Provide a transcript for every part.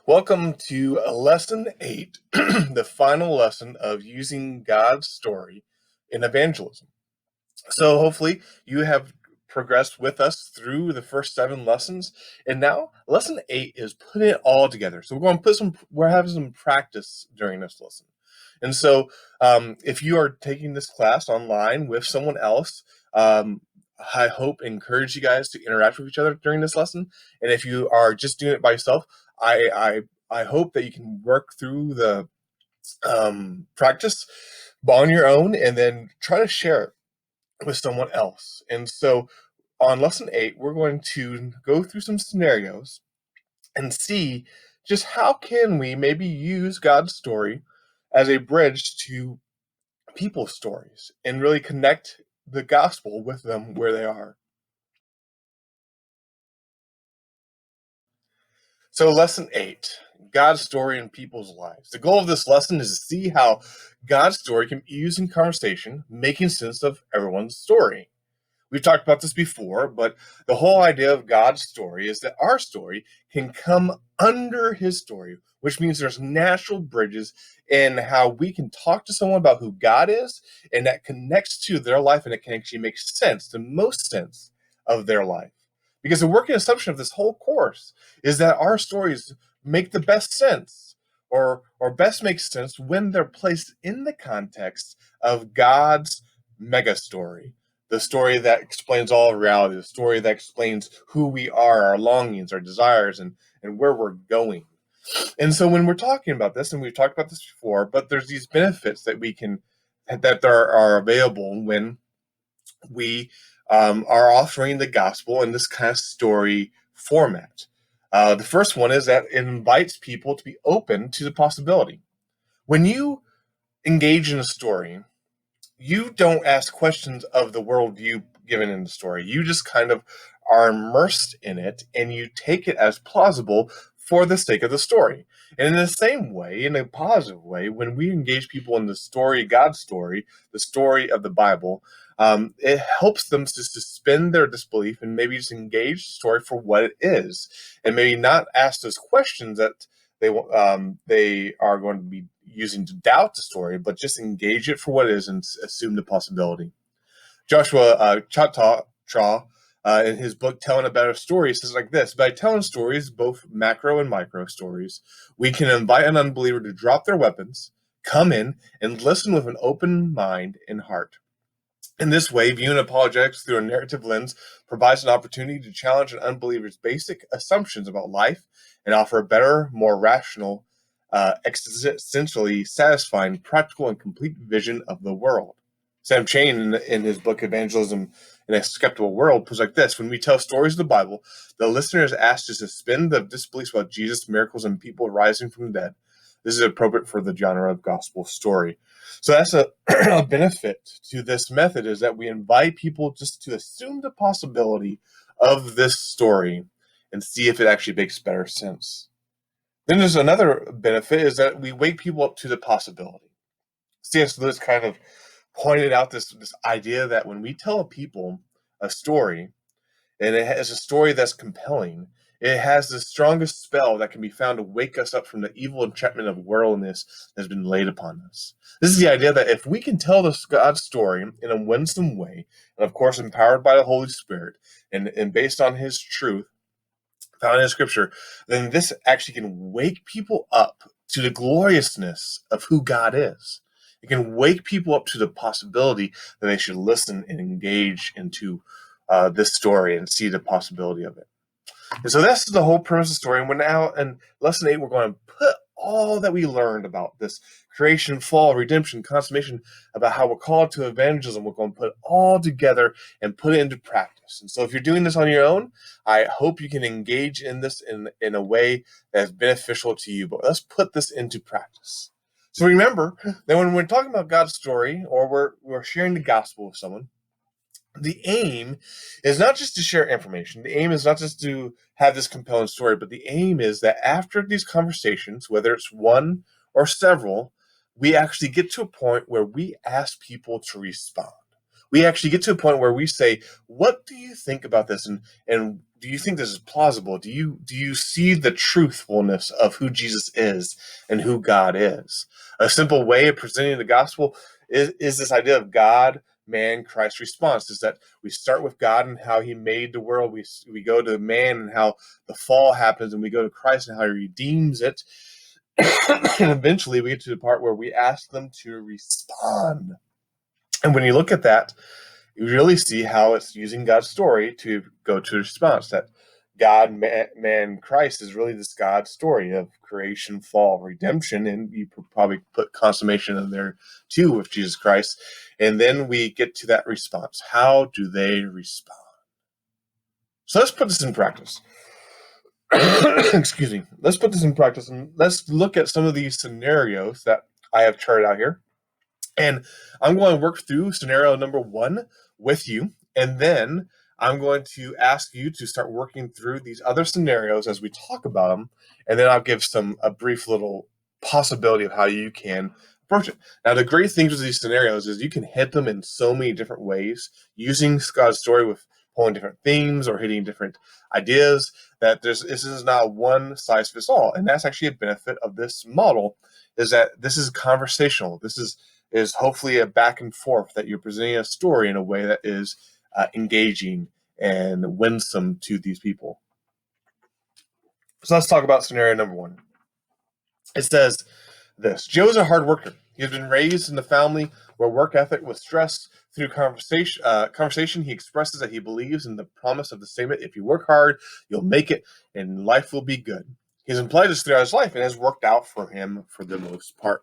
Welcome to lesson 8, the final lesson of using God's story in evangelism. So, hopefully, you have progressed with us through the first 7 lessons, and now lesson 8 is putting it all together. So, we're having some practice during this lesson. And so, if you are taking this class online with someone else, I hope and encourage you guys to interact with each other during this lesson. And if you are just doing it by yourself, I hope that you can work through the practice on your own and then try to share it with someone else. And so on lesson 8, we're going to go through some scenarios and see just how can we maybe use God's story as a bridge to people's stories and really connect the gospel with them where they are. So, lesson 8, God's story in people's lives. The goal of this lesson is to see how God's story can be used in conversation, making sense of everyone's story. We've talked about this before, but the whole idea of God's story is that our story can come under his story, which means there's natural bridges in how we can talk to someone about who God is, and that connects to their life, and it can actually make sense, the most sense of their life. Because the working assumption of this whole course is that our stories make the best sense, or best make sense when they're placed in the context of God's mega story, the story that explains all of reality, the story that explains who we are, our longings, our desires, and where we're going. And so when we're talking about this, and we've talked about this before, but there's these benefits that are available when we are offering the gospel in this kind of story format. The first one is that it invites people to be open to the possibility. When you engage in a story, you don't ask questions of the worldview given in the story. You just kind of are immersed in it and you take it as plausible for the sake of the story. And in the same way, in a positive way, when we engage people in the story, God's story, the story of the Bible, it helps them to suspend their disbelief and maybe just engage the story for what it is, and maybe not ask those questions that they are going to be using to doubt the story, but just engage it for what it is and assume the possibility. Joshua Choctaw, in his book Telling a Better Story, says like this: by telling stories, both macro and micro stories, we can invite an unbeliever to drop their weapons, come in, and listen with an open mind and heart. In this way, viewing apologetics through a narrative lens provides an opportunity to challenge an unbeliever's basic assumptions about life and offer a better, more rational, existentially satisfying, practical, and complete vision of the world. Sam Chain, in his book Evangelism in a Skeptical World, puts like this: when we tell stories of the Bible, the listener is asked to suspend the disbelief about Jesus' miracles and people rising from the dead. This is appropriate for the genre of gospel story. So that's a benefit to this method, is that we invite people just to assume the possibility of this story and see if it actually makes better sense. Then there's another benefit, is that we wake people up to the possibility. C.S. Lewis kind of pointed out this idea that when we tell people a story, and it has a story that's compelling, it has the strongest spell that can be found to wake us up from the evil enchantment of worldliness that has been laid upon us. This is the idea that if we can tell this God's story in a winsome way, and of course empowered by the Holy Spirit, and based on his truth found in Scripture, then this actually can wake people up to the gloriousness of who God is. It can wake people up to the possibility that they should listen and engage into this story and see the possibility of it. And so that's the whole premise of the story. And we're now in lesson 8, we're going to put all that we learned about this creation, fall, redemption, consummation, about how we're called to evangelism, we're going to put it all together and put it into practice. And so if you're doing this on your own, I hope you can engage in this in a way that's beneficial to you. But let's put this into practice. So remember that when we're talking about God's story, or we're sharing the gospel with someone, the aim is not just to share information. The aim is not just to have this compelling story, but the aim is that after these conversations, whether it's one or several, we actually get to a point where we ask people to respond. we actually get to a point where we say, what do you think about this? And do you think this is plausible? Do you see the truthfulness of who Jesus is and who God is? A simple way of presenting the gospel is this idea of God, man, Christ response, is that we start with God and how he made the world. We go to man and how the fall happens, and we go to Christ and how he redeems it. And eventually we get to the part where we ask them to respond. And when you look at that, you really see how it's using God's story to go to a response. That God, man, Christ is really this God story of creation, fall, redemption, and you probably put consummation in there too with Jesus Christ. And then we get to that response. How do they respond? So let's put this in practice. Excuse me. Let's put this in practice, and let's look at some of these scenarios that I have charted out here. And I'm going to work through scenario number 1 with you, and then I'm going to ask you to start working through these other scenarios as we talk about them, and then I'll give a brief little possibility of how you can approach it. Now, the great thing with these scenarios is you can hit them in so many different ways, using God's story with pulling different themes or hitting different ideas, that this is not one size fits all. And that's actually a benefit of this model, is that this is conversational. This is hopefully a back and forth, that you're presenting a story in a way that is engaging and winsome to these people. So let's talk about scenario number 1. It says this: Joe's a hard worker. He has been raised in a family where work ethic was stressed. Through conversation, he expresses that he believes in the promise of the statement, if you work hard, you'll make it, and life will be good. He's implied this throughout his life and has worked out for him for the most part.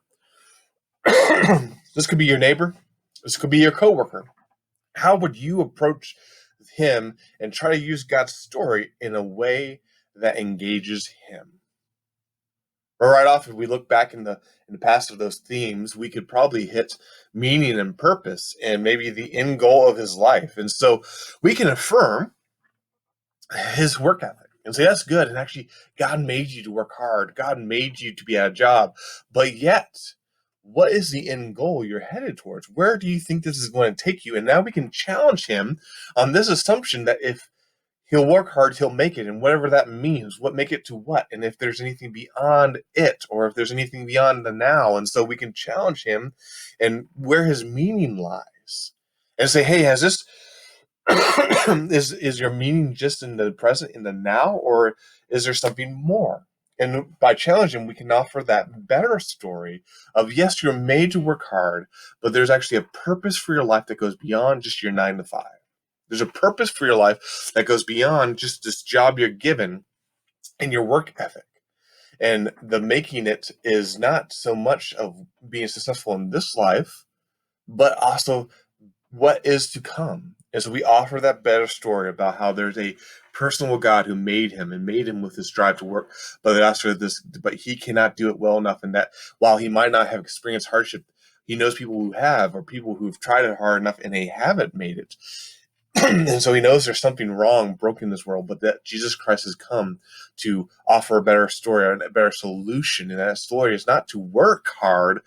This could be your neighbor. This could be your coworker. How would you approach him and try to use God's story in a way that engages him? Or right off, if we look back in the past of those themes, we could probably hit meaning and purpose and maybe the end goal of his life. And so we can affirm his work ethic and say, that's good. And actually, God made you to work hard. God made you to be at a job. But yet, what is the end goal you're headed towards? Where do you think this is going to take you? And now we can challenge him on this assumption that if he'll work hard, he'll make it, and whatever that means, what make it to what, and if there's anything beyond it, or if there's anything beyond the now. And so we can challenge him and where his meaning lies, and say, hey, has this is your meaning just in the present, in the now, or is there something more? And by challenging, we can offer that better story of, yes, you're made to work hard, but there's actually a purpose for your life that goes beyond just your 9 to 5. There's a purpose for your life that goes beyond just this job you're given and your work ethic. And the making it is not so much of being successful in this life, but also what is to come. And so we offer that better story about how there's a personal God who made him and made him with this drive to work, but he cannot do it well enough. And that while he might not have experienced hardship, he knows people who have, or people who've tried it hard enough and they haven't made it. And so he knows there's something wrong, broken in this world, but that Jesus Christ has come to offer a better story and a better solution. And that story is not to work hard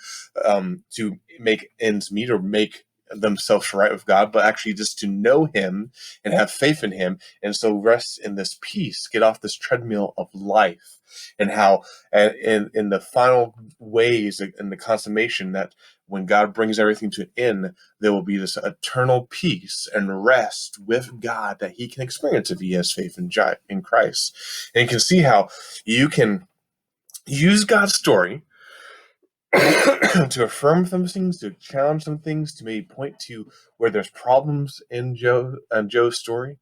to make ends meet or make themselves right with God, but actually just to know him and have faith in him. And so rest in this peace, get off this treadmill of life, and how in the final ways, in the consummation, that when God brings everything to an end, there will be this eternal peace and rest with God that he can experience if he has faith in Christ. And you can see how you can use God's story to affirm some things, to challenge some things, to maybe point to where there's problems in Joe's story.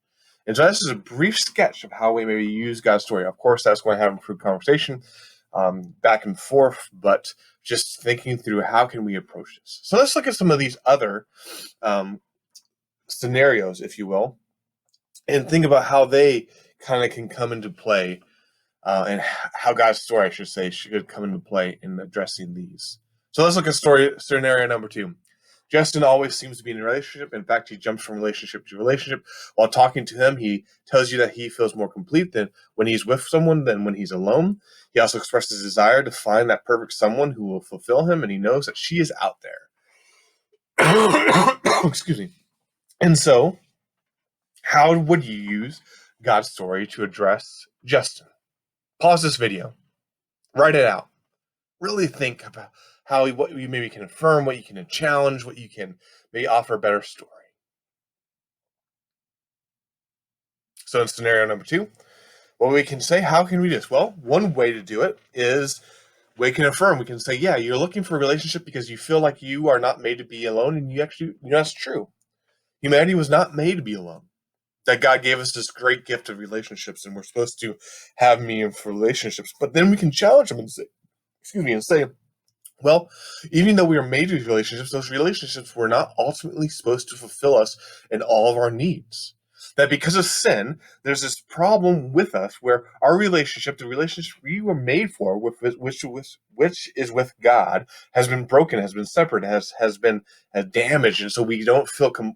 And so this is a brief sketch of how we maybe use God's story. Of course, that's going to have improved conversation, back and forth, but just thinking through how can we approach this. So let's look at some of these other scenarios, if you will, and think about how they kind of can come into play, and how God's story, I should say, should come into play in addressing these. So let's look at scenario number 2. Justin always seems to be in a relationship. In fact, he jumps from relationship to relationship. While talking to him, he tells you that he feels more complete than when he's with someone than when he's alone. He also expresses a desire to find that perfect someone who will fulfill him, and he knows that she is out there. Excuse me. And so, how would you use God's story to address Justin? Pause this video, write it out, really think about what you maybe can affirm, what you can challenge, what you can maybe offer a better story. So in scenario number 2, what we can say, how can we do this? Well, one way to do it is we can affirm. We can say, yeah, you're looking for a relationship because you feel like you are not made to be alone, and that's true. Humanity was not made to be alone. That God gave us this great gift of relationships, and we're supposed to have meaningful relationships. But then we can challenge them and say, well, even though we are made with relationships, those relationships were not ultimately supposed to fulfill us in all of our needs. That because of sin, there's this problem with us where our relationship, the relationship we were made for, which is with God, has been broken, has been separate, has been damaged, and so we don't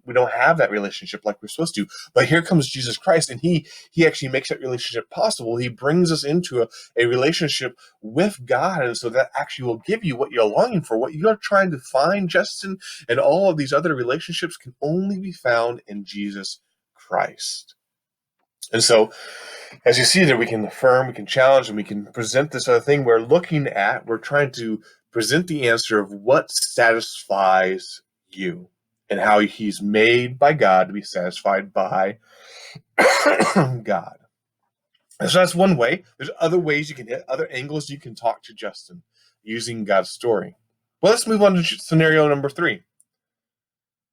we don't have that relationship like we're supposed to. But here comes Jesus Christ, and He actually makes that relationship possible. He brings us into a relationship with God, and so that actually will give you what you're longing for, what you're trying to find, Justin, and all of these other relationships can only be found in Jesus Christ. And so, as you see there, we can affirm, we can challenge, and we can present this other thing we're trying to present the answer of what satisfies you and how He's made by God to be satisfied by God. And so that's one way. There's other ways you can hit, other angles you can talk to Justin using God's story. Well, let's move on to scenario number 3.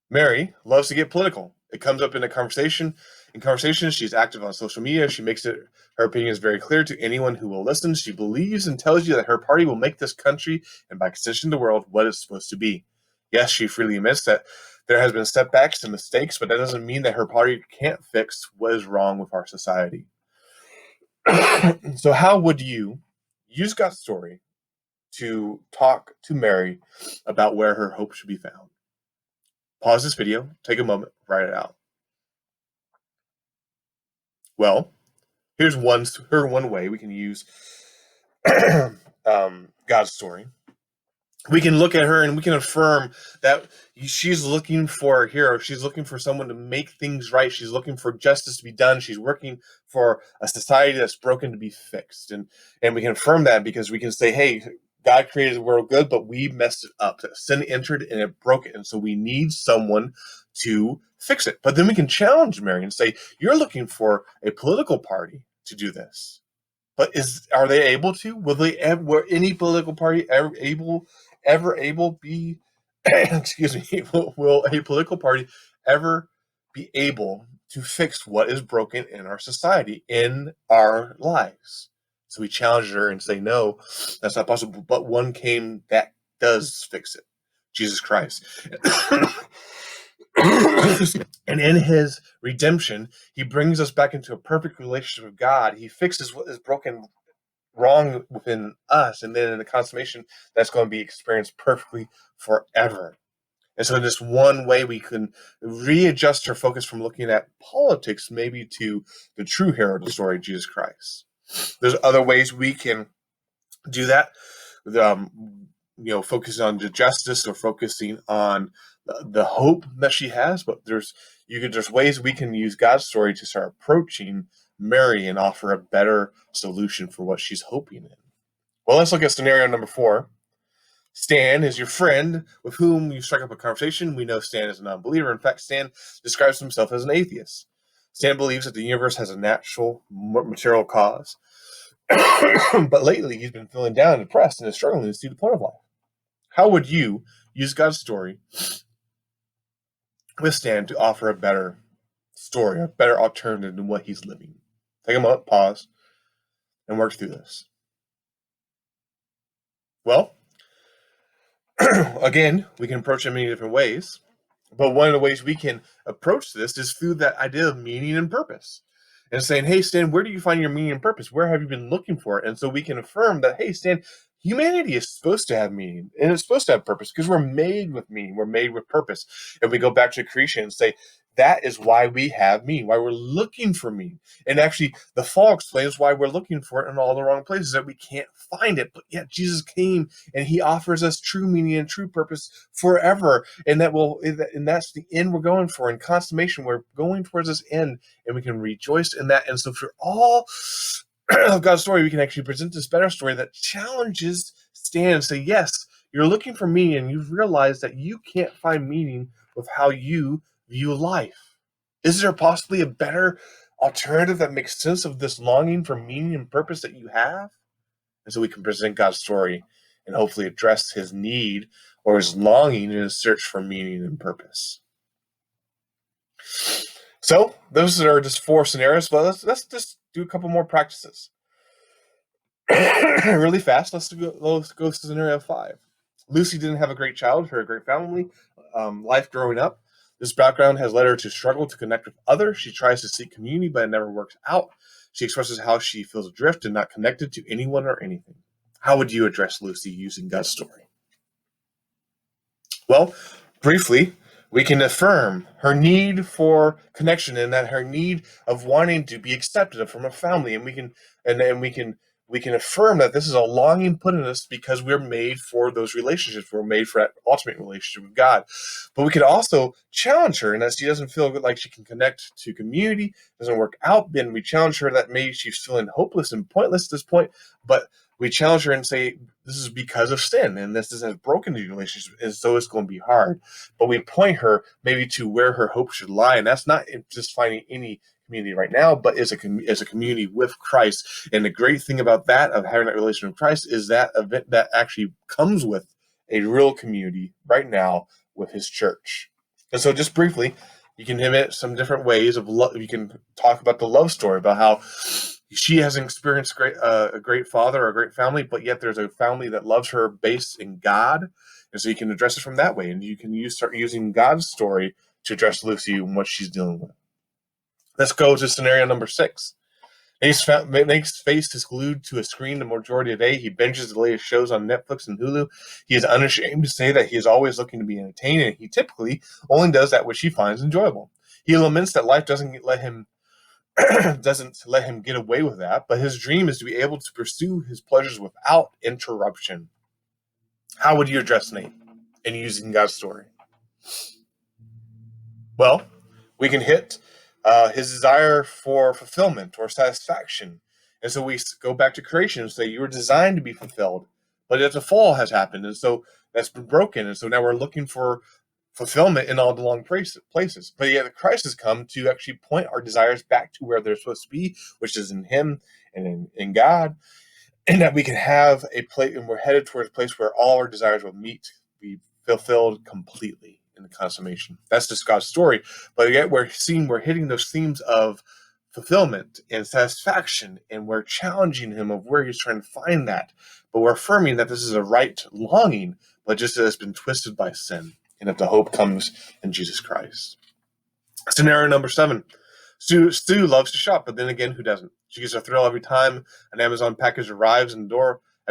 Mary loves to get political. It comes up in a conversation. In conversations, she's active on social media. She makes her opinion is very clear to anyone who will listen. She believes and tells you that her party will make this country, and by extension the world, what it's supposed to be. Yes, she freely admits that there has been setbacks and mistakes, but that doesn't mean that her party can't fix what is wrong with our society. So how would you use God's story to talk to Mary about where her hope should be found? Pause this video, take a moment, write it out. Well, here's one way we can use God's story. We can look at her and we can affirm that she's looking for a hero. She's looking for someone to make things right. She's looking for justice to be done. She's working for a society that's broken to be fixed. And we can affirm that because we can say, hey, God created the world good, but we messed it up. Sin entered and it broke it. And so we need someone to fix it. But then we can challenge Mary and say, you're looking for a political party to do this. But are they able to? Will any political party ever be excuse me, will a political party ever be able to fix what is broken in our society, in our lives? So we challenge her and say, no, that's not possible. But one came that does fix it, Jesus Christ. And in His redemption, He brings us back into a perfect relationship with God. He fixes what is broken, wrong within us, and then in the consummation, that's going to be experienced perfectly forever. And so in this one way, we can readjust our focus from looking at politics maybe to the true hero of the story, Jesus Christ. There's other ways we can do that, focusing on the justice or focusing on the hope that she has. But there's ways we can use God's story to start approaching Mary and offer a better solution for what she's hoping in. Well, let's look at scenario number 4. Stan is your friend with whom you strike up a conversation. We know Stan is a non-believer. In fact, Stan describes himself as an atheist. Stan believes that the universe has a natural material cause. But lately, he's been feeling down and depressed and is struggling to see the point of life. How would you use God's story with Stan to offer a better story, a better alternative than what he's living? Take a moment, pause, and work through this. Well, again, we can approach it in many different ways, but one of the ways we can approach this is through that idea of meaning and purpose. And saying, hey, Stan, where do you find your meaning and purpose? Where have you been looking for it? And so we can affirm that, hey, Stan, humanity is supposed to have meaning, and it's supposed to have purpose because we're made with meaning. We're made with purpose. And we go back to creation and say, That is why we have meaning, why we're looking for meaning. And actually, the fall explains why we're looking for it in all the wrong places, that we can't find it. But yet Jesus came and he offers us true meaning and true purpose forever. And that's the end we're going for. In consummation, we're going towards this end, and we can rejoice in that. And so for all of God's story, we can actually present this better story that challenges Stan and say, yes, you're looking for meaning, and you've realized that you can't find meaning with how you view life. Is there possibly a better alternative that makes sense of this longing for meaning and purpose that you have? And so we can present God's story and hopefully address his need or his longing in his search for meaning and purpose. So those are just 4 scenarios, but let's just do a couple more practices. Really fast, let's go to scenario 5. Lucy didn't have a great childhood or a great family life growing up. This background has led her to struggle to connect with others. She tries to seek community, but it never works out. She expresses how she feels adrift and not connected to anyone or anything. How would you address Lucy using God's story? Well, briefly, we can affirm her need for connection and that her need of wanting to be accepted from a family, and we can affirm that this is a longing put in us because we're made for those relationships. We're made for that ultimate relationship with God. But we can also challenge her, and that she doesn't feel like she can connect to community, doesn't work out. Then we challenge her that maybe she's feeling hopeless and pointless at this point, but we challenge her and say, this is because of sin, and this has broken the relationship, and so it's going to be hard. But we point her maybe to where her hope should lie, and that's not just finding any community right now, but as a community with Christ. And the great thing about that, of having that relationship with Christ, is that event that actually comes with a real community right now with his church. And so just briefly, you can hit some different ways of love. You can talk about the love story, about how she hasn't experienced a great father or a great family, but yet there's a family that loves her based in God. And so you can address it from that way. And you can start using God's story to address Lucy and what she's dealing with. Let's go to scenario number 6. Nate's face is glued to a screen the majority of the day. He binges the latest shows on Netflix and Hulu. He is unashamed to say that he is always looking to be entertained, and he typically only does that which he finds enjoyable. He laments that life doesn't let him get away with that, but his dream is to be able to pursue his pleasures without interruption. How would you address Nate in using God's story? Well, we can hit his desire for fulfillment or satisfaction. And so we go back to creation and say, you were designed to be fulfilled, but yet the fall has happened. And so that's been broken. And so now we're looking for fulfillment in all the wrong places. But yet Christ has come to actually point our desires back to where they're supposed to be, which is in him and in God. And that we can have a place, and we're headed towards a place where all our desires will be fulfilled completely in the consummation. That's just God's story. But yet we're hitting those themes of fulfillment and satisfaction, and we're challenging him of where he's trying to find that. But we're affirming that this is a right longing, but just that it's been twisted by sin, and that the hope comes in Jesus Christ. Scenario number 7. Stu loves to shop, but then again, who doesn't? She gets a thrill every time an Amazon package arrives at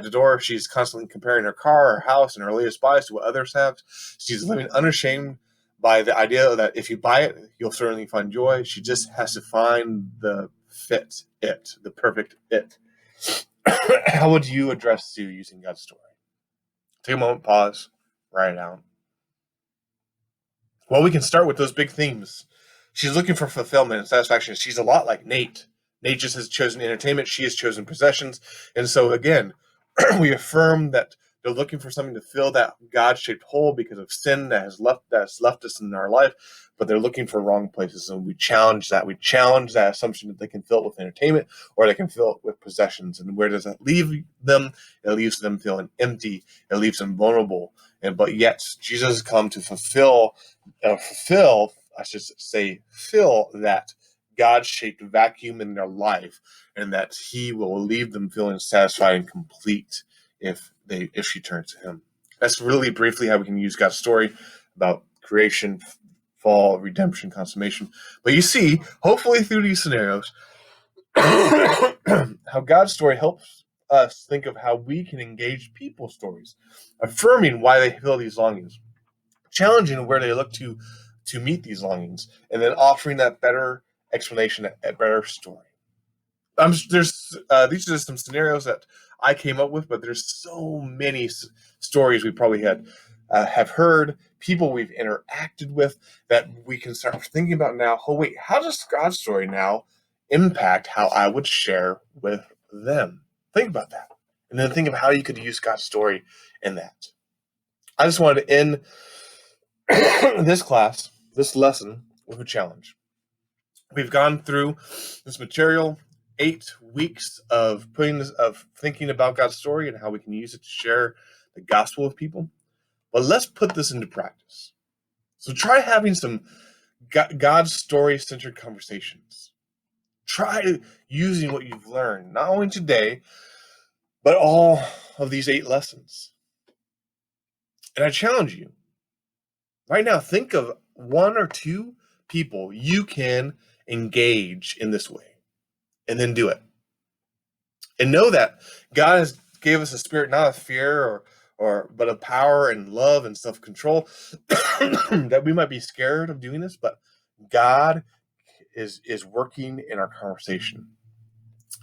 the door. She's constantly comparing her car, her house, and her latest buys to what others have. She's living unashamed by the idea that if you buy it, you'll certainly find joy. She just has to find the perfect it. How would you address Sue using God's story? Take a moment, pause, write it out. Well, we can start with those big themes. She's looking for fulfillment and satisfaction. She's a lot like Nate. Nate just has chosen entertainment. She has chosen possessions. And so, again, we affirm that they're looking for something to fill that God-shaped hole because of sin that's left us in our life, but they're looking for wrong places. And we challenge that. We challenge that assumption that they can fill it with entertainment or they can fill it with possessions. And where does that leave them? It leaves them feeling empty. It leaves them vulnerable. But yet, Jesus has come to fill that God-shaped vacuum in their life, and that he will leave them feeling satisfied and complete if she turns to him. That's really briefly how we can use God's story about creation, fall, redemption, consummation. But you see, hopefully through these scenarios, how God's story helps us think of how we can engage people's stories, affirming why they feel these longings, challenging where they look to to meet these longings, and then offering that better explanation, a better story. There's these are just some scenarios that I came up with, but there's so many stories we probably have heard, people we've interacted with, that we can start thinking about now. Oh wait, how does God's story now impact how I would share with them? Think about that, and then think of how you could use God's story in that. I just wanted to end this lesson, with a challenge. We've gone through this material, 8 weeks of thinking about God's story and how we can use it to share the gospel with people. But let's put this into practice. So try having some God story centered conversations. Try using what you've learned, not only today, but all of these 8 lessons. And I challenge you right now, think of 1 or 2 people you can engage in this way, and then do it. And know that God has gave us a spirit not of fear but of power and love and self-control. That we might be scared of doing this, but God is working in our conversation.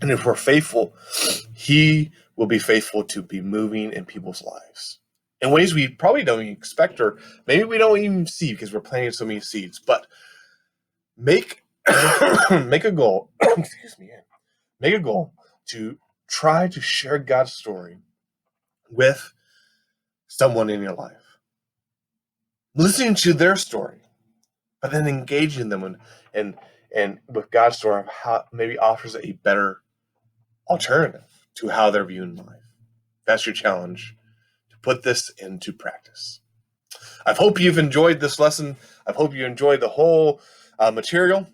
And if we're faithful, He will be faithful to be moving in people's lives in ways we probably don't even expect, or maybe we don't even see because we're planting so many seeds. But make make a goal. Excuse me. Make a goal to try to share God's story with someone in your life, listening to their story, but then engaging them and with God's story, how maybe offers a better alternative to how they're viewing life. That's your challenge, to put this into practice. I hope you've enjoyed this lesson. I hope you enjoyed the whole material.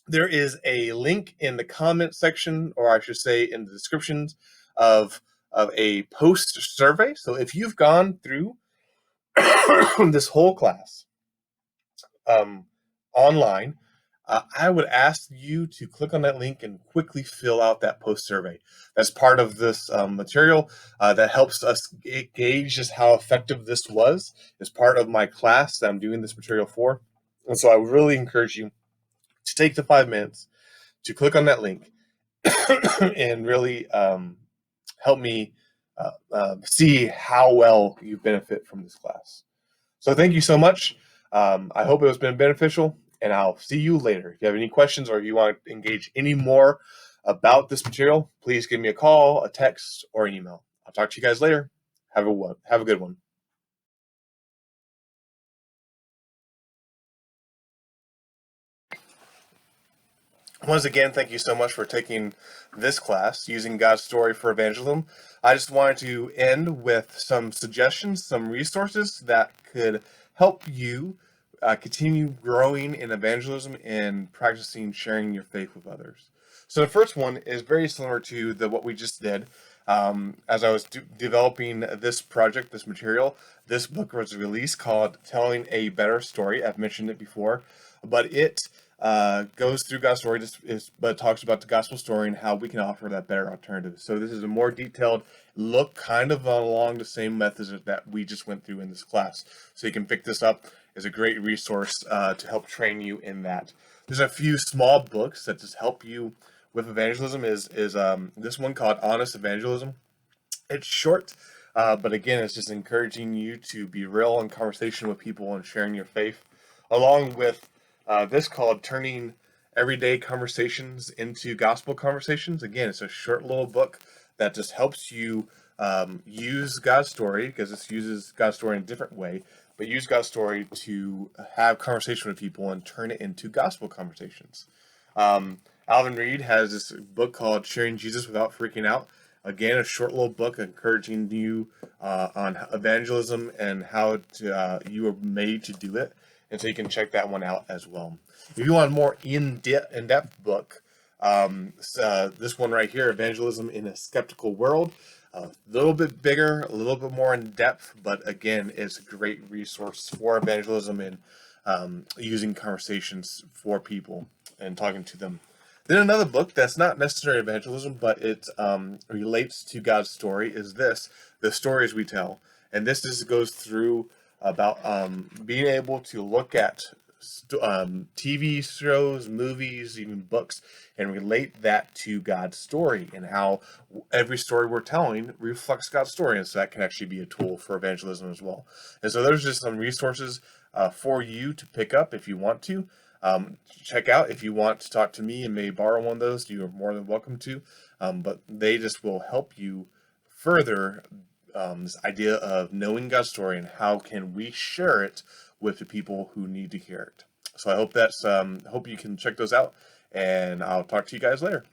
There is a link in the comment section, or I should say in the descriptions of a post survey. So if you've gone through this whole class online, I would ask you to click on that link and quickly fill out that post survey. That's part of this material that helps us gauge just how effective this was. It's part of my class that I'm doing this material for. And so I would really encourage you to take the 5 minutes to click on that link and really help me see how well you benefit from this class. So thank you so much. I hope it has been beneficial, and I'll see you later. If you have any questions or if you want to engage any more about this material, please give me a call, a text, or an email. I'll talk to you guys later. Have a good one. Once again, thank you so much for taking this class, Using God's Story for Evangelism. I just wanted to end with some suggestions, some resources that could help you continue growing in evangelism and practicing sharing your faith with others. So the first one is very similar to what we just did. As I was developing this project, this material, this book was released called Telling a Better Story. I've mentioned it before, but it goes through God's story, but talks about the gospel story and how we can offer that better alternative. So this is a more detailed look, kind of along the same methods that we just went through in this class. So you can pick this up. It's a great resource to help train you in that. There's a few small books that just help you with evangelism. Is this one called Honest Evangelism. It's short, but again, it's just encouraging you to be real in conversation with people and sharing your faith, along with this called Turning Everyday Conversations into Gospel Conversations. Again, it's a short little book that just helps you use God's story, because this uses God's story in a different way, but use God's story to have conversation with people and turn it into gospel conversations. Alvin Reed has this book called Sharing Jesus Without Freaking Out. Again, a short little book encouraging you on evangelism and how you are made to do it. And so you can check that one out as well. If you want a more in-depth book, this one right here, Evangelism in a Skeptical World, a little bit bigger, a little bit more in depth, but again, it's a great resource for evangelism and using conversations for people and talking to them. Then another book that's not necessarily evangelism, but it relates to God's story is this, The Stories We Tell. And this goes through about being able to look at TV shows, movies, even books, and relate that to God's story and how every story we're telling reflects God's story. And so that can actually be a tool for evangelism as well. And so there's just some resources for you to pick up if you want to. Check out if you want to talk to me and may borrow one of those. You are more than welcome to. But they just will help you further this idea of knowing God's story and how can we share it with the people who need to hear it. So I hope you can check those out, and I'll talk to you guys later.